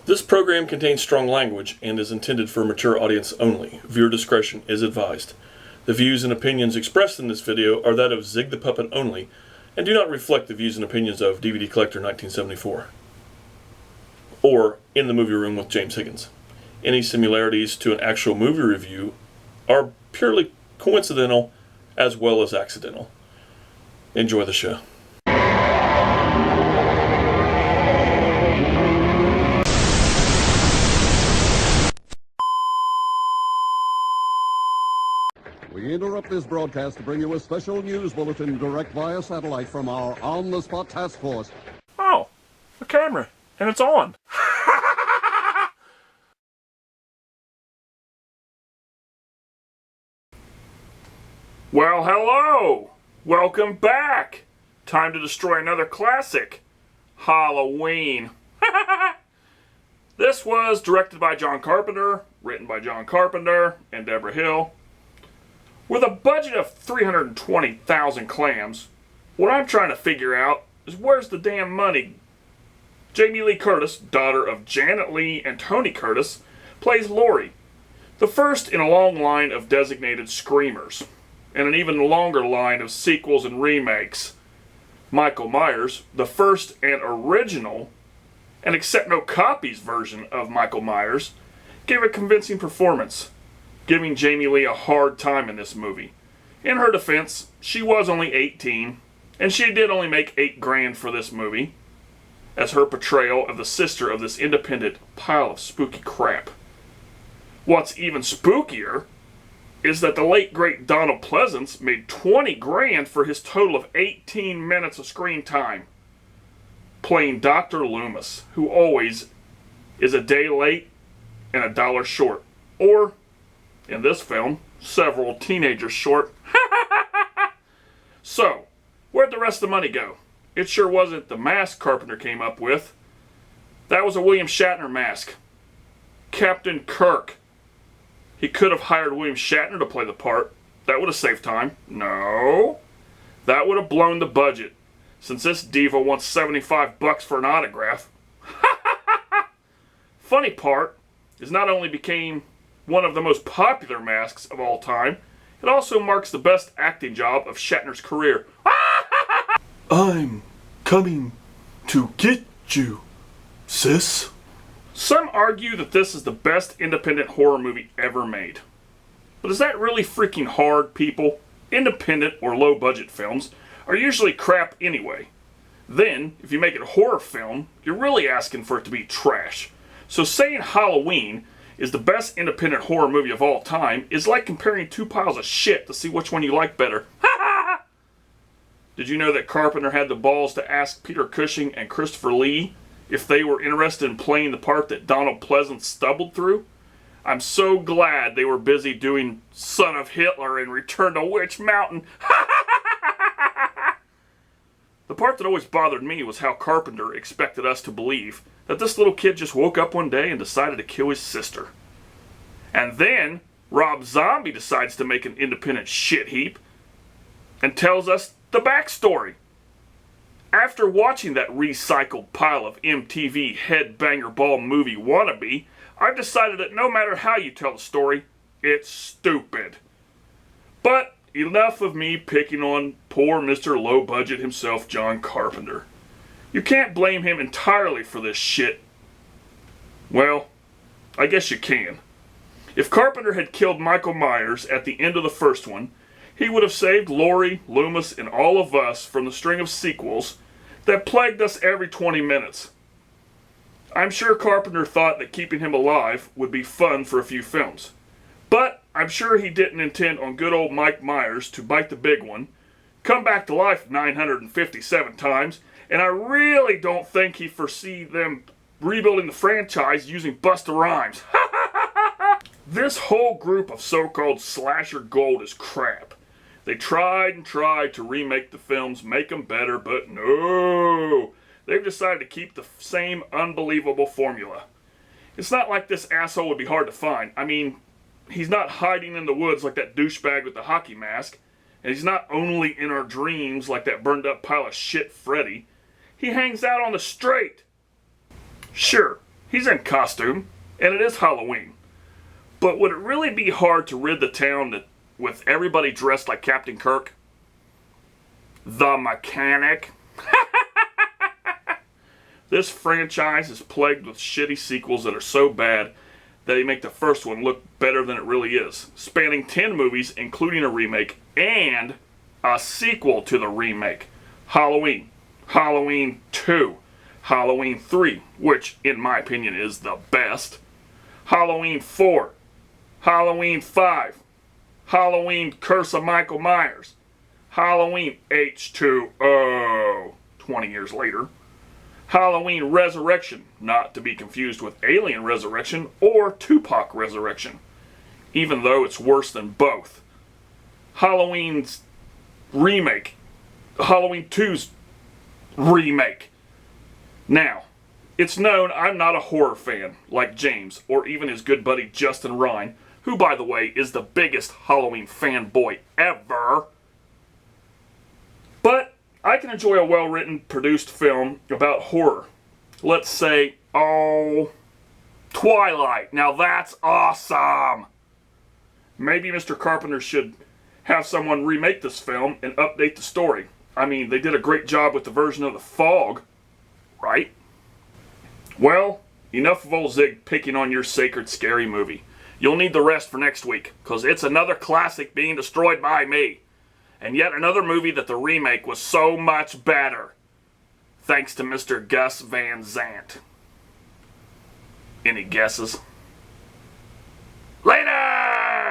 This program contains strong language and is intended for a mature audience only. Viewer discretion is advised. The views and opinions expressed in this video are that of Zig the Puppet only and do not reflect the views and opinions of DVD Collector 1974 or In the Movie Room with James Higgins. Any similarities to an actual movie review are purely coincidental as well as accidental. Enjoy the show. We interrupt this broadcast to bring you a special news bulletin direct via satellite from our on-the-spot task force. Oh, a camera, and it's on. Well, hello! Welcome back! Time to destroy another classic, Halloween. This was directed by John Carpenter, written by John Carpenter and Deborah Hill. With a budget of 320,000 clams, what I'm trying to figure out is where's the damn money? Jamie Lee Curtis, daughter of Janet Leigh and Tony Curtis, plays Laurie, the first in a long line of designated screamers, and an even longer line of sequels and remakes. Michael Myers, the first and original, and accept no copies version of Michael Myers, gave a convincing performance, giving Jamie Lee a hard time in this movie. In her defense, she was only 18, and she did only make $8 grand for this movie, as her portrayal of the sister of this independent pile of spooky crap. What's even spookier is that the late great Donald Pleasance made 20 grand for his total of 18 minutes of screen time, playing Dr. Loomis, who always is a day late and a dollar short, or in this film, several teenagers short. So, where'd the rest of the money go? It sure wasn't the mask Carpenter came up with. That was a William Shatner mask. Captain Kirk. He could have hired William Shatner to play the part. That would have saved time. No. That would have blown the budget, since this diva wants $75 for an autograph. Funny part is not only became one of the most popular masks of all time, it also marks the best acting job of Shatner's career. I'm coming to get you, sis. Some argue that this is the best independent horror movie ever made. But is that really freaking hard, people? Independent or low-budget films are usually crap anyway. Then, if you make it a horror film, you're really asking for it to be trash. So saying Halloween is the best independent horror movie of all time is like comparing two piles of shit to see which one you like better. Did you know that Carpenter had the balls to ask Peter Cushing and Christopher Lee if they were interested in playing the part that Donald Pleasance stumbled through? I'm so glad they were busy doing Son of Hitler and Return to Witch Mountain. The part that always bothered me was how Carpenter expected us to believe that this little kid just woke up one day and decided to kill his sister. And then Rob Zombie decides to make an independent shit heap and tells us the backstory. After watching that recycled pile of MTV headbanger ball movie wannabe, I've decided that no matter how you tell the story, it's stupid. But enough of me picking on poor Mr. Low Budget himself, John Carpenter. You can't blame him entirely for this shit. Well, I guess you can. If Carpenter had killed Michael Myers at the end of the first one, he would have saved Laurie, Loomis, and all of us from the string of sequels that plagued us every 20 minutes. I'm sure Carpenter thought that keeping him alive would be fun for a few films. But I'm sure he didn't intend on good old Mike Myers to bite the big one, come back to life 957 times, and I really don't think he foresee them rebuilding the franchise using Busta Rhymes. This whole group of so-called slasher gold is crap. They tried and tried to remake the films, make them better, but no. They've decided to keep the same unbelievable formula. It's not like this asshole would be hard to find. I mean, he's not hiding in the woods like that douchebag with the hockey mask, and he's not only in our dreams like that burned up pile of shit Freddy. He hangs out on the straight. Sure, He's in costume, and it is Halloween. But would it really be hard to rid the town with everybody dressed like Captain Kirk? The Mechanic? This franchise is plagued with shitty sequels that are so bad that they make the first one look better than it really is. Spanning 10 movies, including a remake, and a sequel to the remake. Halloween, Halloween 2, Halloween 3, which in my opinion is the best, Halloween 4, Halloween 5, Halloween Curse of Michael Myers, Halloween H2O, 20 years later, Halloween Resurrection, not to be confused with Alien Resurrection or Tupac Resurrection, even though it's worse than both. Halloween's remake, Halloween 2's remake. Now, it's known I'm not a horror fan like James or even his good buddy Justin Ryan, who, by the way, is the biggest Halloween fanboy ever. But I can enjoy a well-written, produced film about horror. Let's say, Twilight. Now that's awesome! Maybe Mr. Carpenter should have someone remake this film and update the story. I mean, they did a great job with the version of The Fog, right? Well, enough of old Zig picking on your sacred scary movie. You'll need the rest for next week, because it's another classic being destroyed by me. And yet another movie that the remake was so much better. Thanks to Mr. Gus Van Sant. Any guesses? Later!